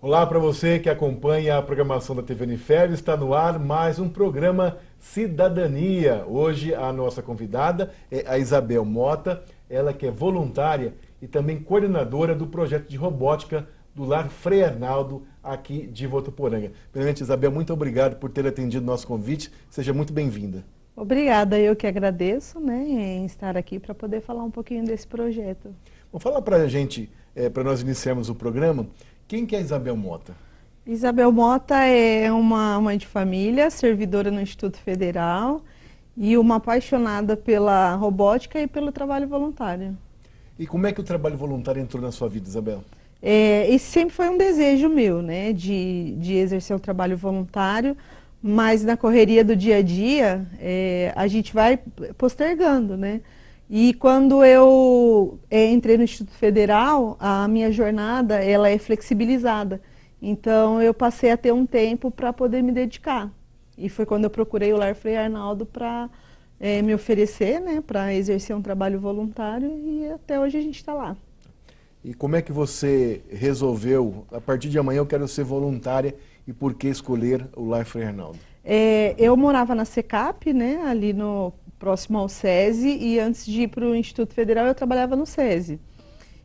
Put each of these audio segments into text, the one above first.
Olá para você que acompanha a programação da TV Unifeb, está no ar mais um programa Cidadania. Hoje a nossa convidada é a Isabel Mota, ela que é voluntária e também coordenadora do projeto de robótica do Lar Frei Arnaldo aqui de Votuporanga. Primeiramente, Isabel, muito obrigado por ter atendido nosso convite, seja muito bem-vinda. Obrigada, eu que agradeço, né, em estar aqui para poder falar um pouquinho desse projeto. Bom, fala para a gente, para nós iniciarmos o programa, quem que é a Isabel Mota? Isabel Mota é uma mãe de família, servidora no Instituto Federal e uma apaixonada pela robótica e pelo trabalho voluntário. E como é que o trabalho voluntário entrou na sua vida, Isabel? Esse sempre foi um desejo meu, né, de exercer um trabalho voluntário, mas na correria do dia a dia, a gente vai postergando, né? E quando eu entrei no Instituto Federal, a minha jornada ela é flexibilizada. Então eu passei a ter um tempo para poder me dedicar. E foi quando eu procurei o Lar Frei Arnaldo para me oferecer, né, para exercer um trabalho voluntário e até hoje a gente está lá. E como é que você resolveu, a partir de amanhã eu quero ser voluntária e por que escolher o Lar Frei Arnaldo? Eu morava na SECAP, né, ali próximo ao SESI, e antes de ir para o Instituto Federal eu trabalhava no SESI.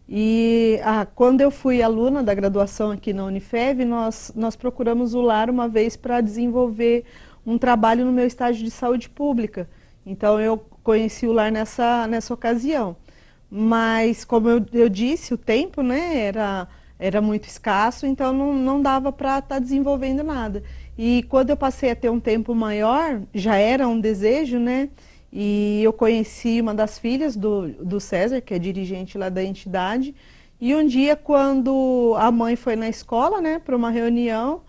E quando eu fui aluna da graduação aqui na Unifeb, nós procuramos o lar uma vez para desenvolver um trabalho no meu estágio de saúde pública. Então eu conheci o lar nessa ocasião. Mas, como eu disse, o tempo, né, era muito escasso, então não dava para estar desenvolvendo nada. E quando eu passei a ter um tempo maior, já era um desejo, né? E eu conheci uma das filhas do César, que é dirigente lá da entidade. E um dia, quando a mãe foi na escola, né, para uma reunião,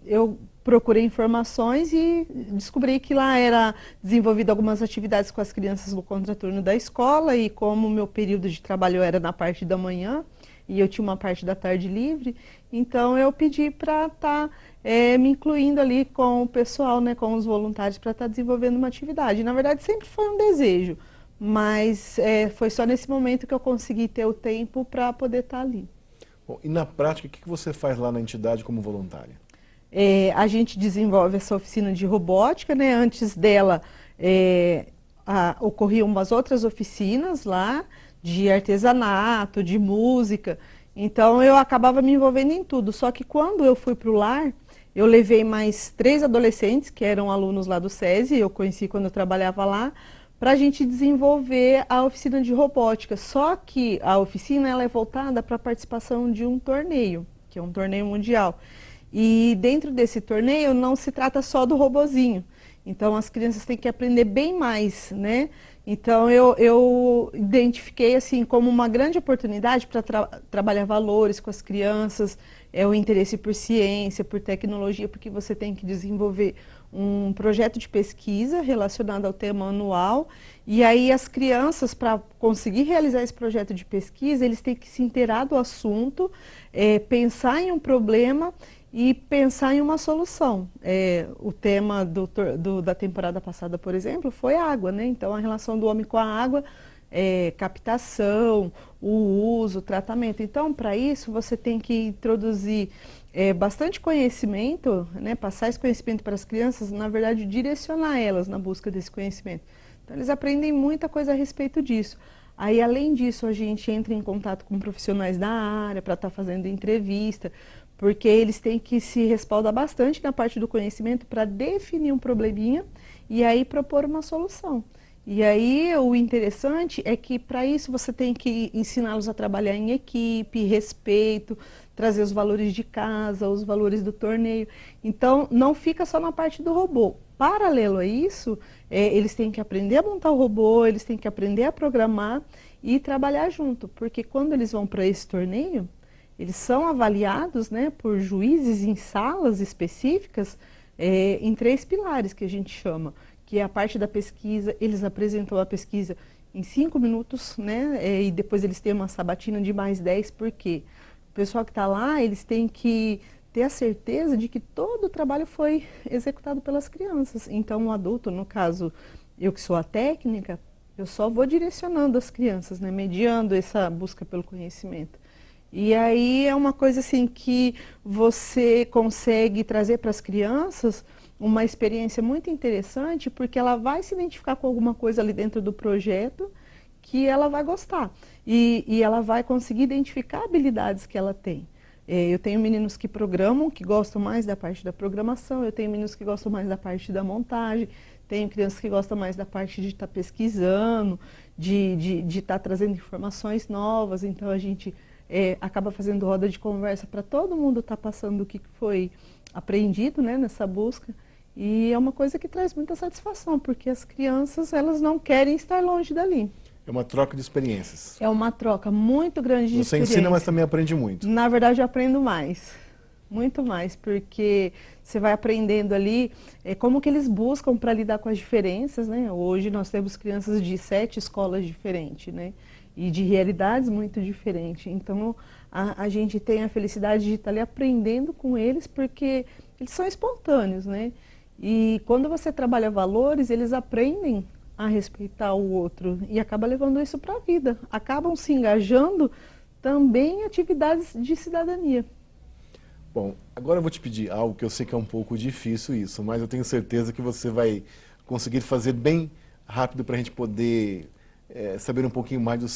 eu procurei informações e descobri que lá era desenvolvido algumas atividades com as crianças no contraturno da escola, e como o meu período de trabalho era na parte da manhã e eu tinha uma parte da tarde livre, então eu pedi para estar me incluindo ali com o pessoal, né, com os voluntários, para estar desenvolvendo uma atividade. Na verdade sempre foi um desejo, mas foi só nesse momento que eu consegui ter o tempo para poder estar ali. Bom, e na prática, o que você faz lá na entidade como voluntária? A gente desenvolve essa oficina de robótica, né? Antes dela ocorriam umas outras oficinas lá, de artesanato, de música. Então eu acabava me envolvendo em tudo. Só que quando eu fui para o lar, eu levei mais 3 adolescentes, que eram alunos lá do SESI, eu conheci quando eu trabalhava lá, para a gente desenvolver a oficina de robótica. Só que a oficina ela é voltada para a participação de um torneio, que é um torneio mundial. E dentro desse torneio não se trata só do robozinho. Então as crianças têm que aprender bem mais, né? Então eu identifiquei assim como uma grande oportunidade para trabalhar valores com as crianças, o interesse por ciência, por tecnologia, porque você tem que desenvolver um projeto de pesquisa relacionado ao tema anual, e aí as crianças, para conseguir realizar esse projeto de pesquisa, eles têm que se inteirar do assunto, pensar em um problema e pensar em uma solução. O tema da temporada passada, por exemplo, foi água, né? Então a relação do homem com a água, captação, o uso, o tratamento. Então, para isso, você tem que introduzir bastante conhecimento, né? Passar esse conhecimento para as crianças, na verdade, direcionar elas na busca desse conhecimento. Então, eles aprendem muita coisa a respeito disso. Aí, além disso, a gente entra em contato com profissionais da área para estar fazendo entrevista, porque eles têm que se respaldar bastante na parte do conhecimento para definir um probleminha e aí propor uma solução. E aí o interessante é que para isso você tem que ensiná-los a trabalhar em equipe, respeito, trazer os valores de casa, os valores do torneio. Então não fica só na parte do robô. Paralelo a isso, eles têm que aprender a montar o robô, eles têm que aprender a programar e trabalhar junto, porque quando eles vão para esse torneio, eles são avaliados, né, por juízes em salas específicas em 3 pilares que a gente chama, que é a parte da pesquisa. Eles apresentam a pesquisa em 5 minutos, né, e depois eles têm uma sabatina de mais 10, porque o pessoal que está lá, eles têm que ter a certeza de que todo o trabalho foi executado pelas crianças. Então, o adulto, no caso, eu que sou a técnica, eu só vou direcionando as crianças, né, mediando essa busca pelo conhecimento. E aí é uma coisa assim que você consegue trazer para as crianças uma experiência muito interessante, porque ela vai se identificar com alguma coisa ali dentro do projeto que ela vai gostar. E ela vai conseguir identificar habilidades que ela tem. Eu tenho meninos que programam, que gostam mais da parte da programação, eu tenho meninos que gostam mais da parte da montagem, tenho crianças que gostam mais da parte de estar pesquisando, de estar trazendo informações novas. Então a gente acaba fazendo roda de conversa para todo mundo estar passando o que foi aprendido, né, nessa busca. E é uma coisa que traz muita satisfação, porque as crianças, elas não querem estar longe dali. É uma troca de experiências. É uma troca muito grande de experiência. Você ensina, mas também aprende muito. Na verdade, eu aprendo mais. Muito mais, porque você vai aprendendo ali como que eles buscam para lidar com as diferenças, né? Hoje nós temos crianças de 7 escolas diferentes, né? E de realidades muito diferentes. Então, a gente tem a felicidade de estar ali aprendendo com eles, porque eles são espontâneos, né? E quando você trabalha valores, eles aprendem a respeitar o outro e acaba levando isso para a vida. Acabam se engajando também em atividades de cidadania. Bom, agora eu vou te pedir algo que eu sei que é um pouco difícil isso, mas eu tenho certeza que você vai conseguir fazer bem rápido para a gente poder saber um pouquinho mais do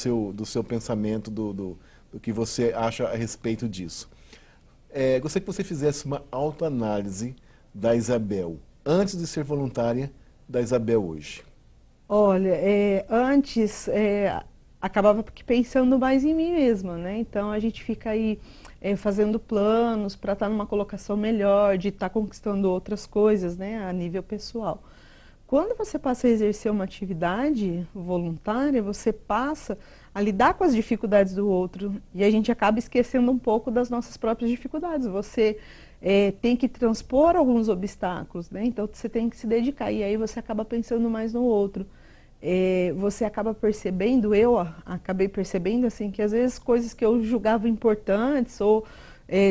seu pensamento, do que você acha a respeito disso. Gostaria que você fizesse uma autoanálise da Isabel, antes de ser voluntária, da Isabel hoje. Olha, antes acabava pensando mais em mim mesma, né? Então a gente fica aí fazendo planos para estar numa colocação melhor, de estar conquistando outras coisas, né, a nível pessoal. Quando você passa a exercer uma atividade voluntária, você passa a lidar com as dificuldades do outro e a gente acaba esquecendo um pouco das nossas próprias dificuldades. Você tem que transpor alguns obstáculos, né? Então você tem que se dedicar e aí você acaba pensando mais no outro. Você acaba percebendo, eu acabei percebendo assim, que às vezes coisas que eu julgava importantes ou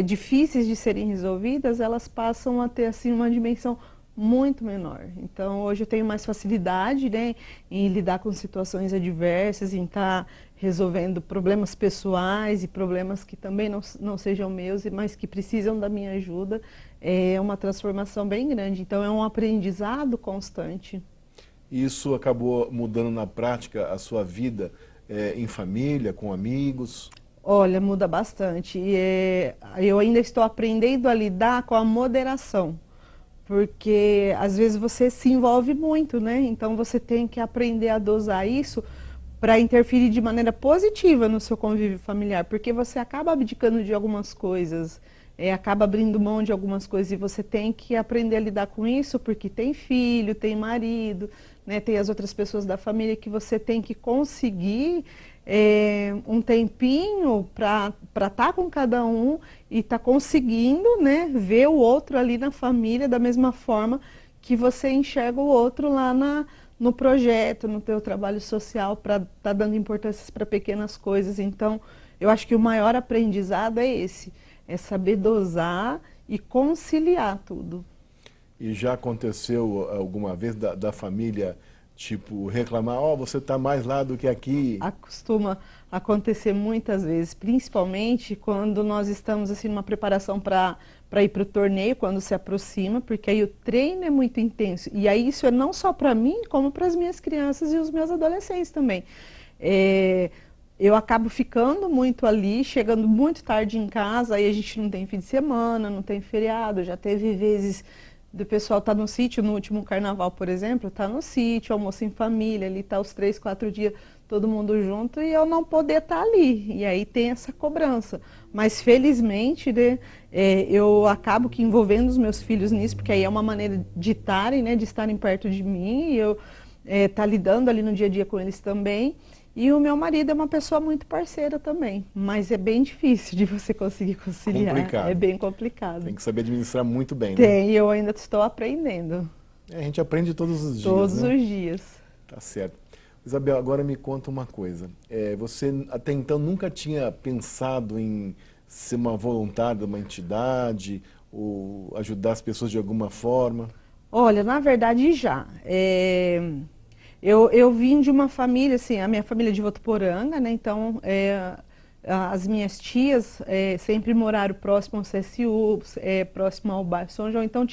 difíceis de serem resolvidas, elas passam a ter assim uma dimensão muito menor. Então hoje eu tenho mais facilidade, né, em lidar com situações adversas, em estar resolvendo problemas pessoais e problemas que também não sejam meus, mas que precisam da minha ajuda. É uma transformação bem grande, então é um aprendizado constante. E isso acabou mudando na prática a sua vida em família, com amigos? Olha, muda bastante. Eu ainda estou aprendendo a lidar com a moderação, porque às vezes você se envolve muito, né? Então você tem que aprender a dosar isso para interferir de maneira positiva no seu convívio familiar, porque você acaba abdicando de algumas coisas, acaba abrindo mão de algumas coisas e você tem que aprender a lidar com isso, porque tem filho, tem marido, né, tem as outras pessoas da família que você tem que conseguir um tempinho para estar com cada um e estar conseguindo, né, ver o outro ali na família da mesma forma que você enxerga o outro lá no projeto, no teu trabalho social, para estar dando importância para pequenas coisas. Então, eu acho que o maior aprendizado é esse, é saber dosar e conciliar tudo. E já aconteceu alguma vez da família, tipo, reclamar, ó, você está mais lá do que aqui? Costuma acontecer muitas vezes, principalmente quando nós estamos assim numa preparação para ir para o torneio, quando se aproxima, porque aí o treino é muito intenso. E aí isso é não só para mim, como para as minhas crianças e os meus adolescentes também. Eu acabo ficando muito ali, chegando muito tarde em casa, aí a gente não tem fim de semana, não tem feriado, já teve vezes do pessoal estar no sítio, no último carnaval, por exemplo, tá no sítio, almoço em família, ali tá os 3, 4 dias todo mundo junto e eu não poder estar ali. E aí tem essa cobrança. Mas felizmente, né, eu acabo que envolvendo os meus filhos nisso, porque aí é uma maneira de estarem, né, de estarem perto de mim e eu estar lidando ali no dia a dia com eles também. E o meu marido é uma pessoa muito parceira também, mas é bem difícil de você conseguir conciliar. Complicado. É bem complicado. Tem que saber administrar muito bem, né? Tem, e eu ainda estou aprendendo. A gente aprende todos os dias, Todos né? os dias. Tá certo. Isabel, agora me conta uma coisa. Você até então nunca tinha pensado em ser uma voluntária de uma entidade ou ajudar as pessoas de alguma forma? Olha, na verdade já. Eu vim de uma família, assim, a minha família é de Votuporanga, né? Então, as minhas tias sempre moraram próximo ao CSU, próximo ao bairro São João, então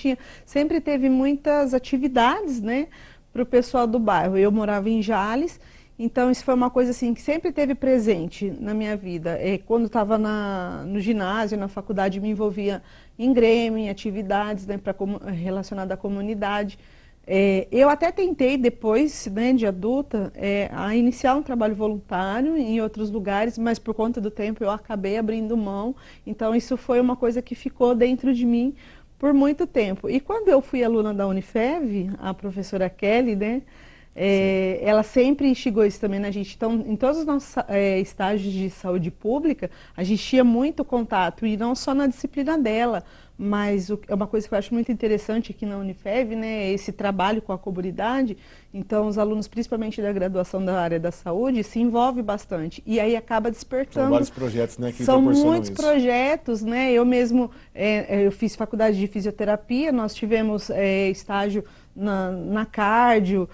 sempre teve muitas atividades, né, para o pessoal do bairro. Eu morava em Jales, então isso foi uma coisa assim que sempre teve presente na minha vida. Quando estava no ginásio, na faculdade, me envolvia em grêmio, em atividades, né, relacionadas à comunidade. Eu até tentei depois, né, de adulta, a iniciar um trabalho voluntário em outros lugares, mas por conta do tempo eu acabei abrindo mão. Então isso foi uma coisa que ficou dentro de mim por muito tempo. E quando eu fui aluna da Unifev, a professora Kelly, né, ela sempre instigou isso também na gente. Então, em todos os nossos estágios de saúde pública, a gente tinha muito contato, e não só na disciplina dela, mas é uma coisa que eu acho muito interessante aqui na Unifev, né, esse trabalho com a comunidade. Então, os alunos, principalmente da graduação da área da saúde, se envolvem bastante. E aí acaba despertando... São vários projetos, né, que São proporcionam muitos isso. Projetos, né? Eu mesmo, eu fiz faculdade de fisioterapia, nós tivemos estágio na cardio,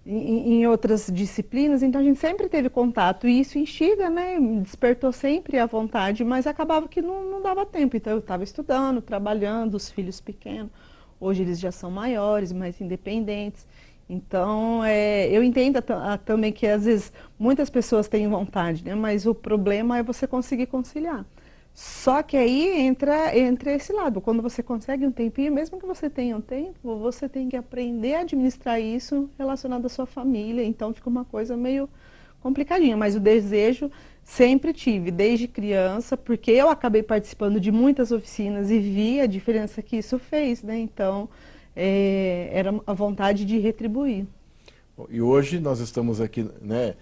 em outras disciplinas, então a gente sempre teve contato, e isso instiga, né? Despertou sempre a vontade, mas acabava que não dava tempo. Então eu estava estudando, trabalhando, os filhos pequenos, hoje eles já são maiores, mais independentes. Então eu entendo também que às vezes muitas pessoas têm vontade, né? Mas o problema é você conseguir conciliar. Só que aí entra esse lado, quando você consegue um tempinho, mesmo que você tenha um tempo, você tem que aprender a administrar isso relacionado à sua família, então fica uma coisa meio complicadinha, mas o desejo sempre tive, desde criança, porque eu acabei participando de muitas oficinas e vi a diferença que isso fez, né? Então, era a vontade de retribuir. E hoje nós estamos aqui, né,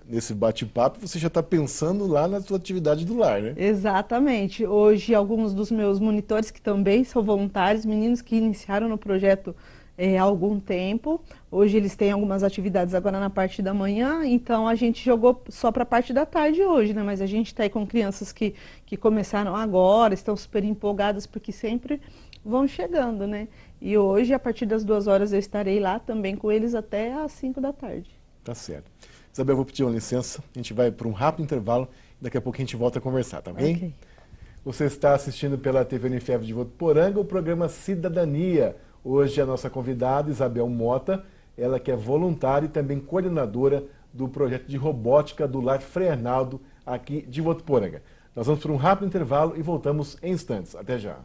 nesse bate-papo, você já está pensando lá na sua atividade do lar, né? Exatamente. Hoje, alguns dos meus monitores, que também são voluntários, meninos que iniciaram no projeto há algum tempo, hoje eles têm algumas atividades agora na parte da manhã, então a gente jogou só para a parte da tarde hoje, né? Mas a gente está aí com crianças que começaram agora, estão super empolgadas, porque sempre vão chegando, né? E hoje, a partir das 2 horas, eu estarei lá também com eles até às 5 da tarde. Tá certo. Isabel, eu vou pedir uma licença, a gente vai para um rápido intervalo, daqui a pouco a gente volta a conversar, tá bem? Ok. Você está assistindo pela TV Unifev de Votuporanga o programa Cidadania. Hoje a nossa convidada, Isabel Mota, ela que é voluntária e também coordenadora do projeto de robótica do Lar Frei Arnaldo, aqui de Votuporanga. Nós vamos para um rápido intervalo e voltamos em instantes. Até já.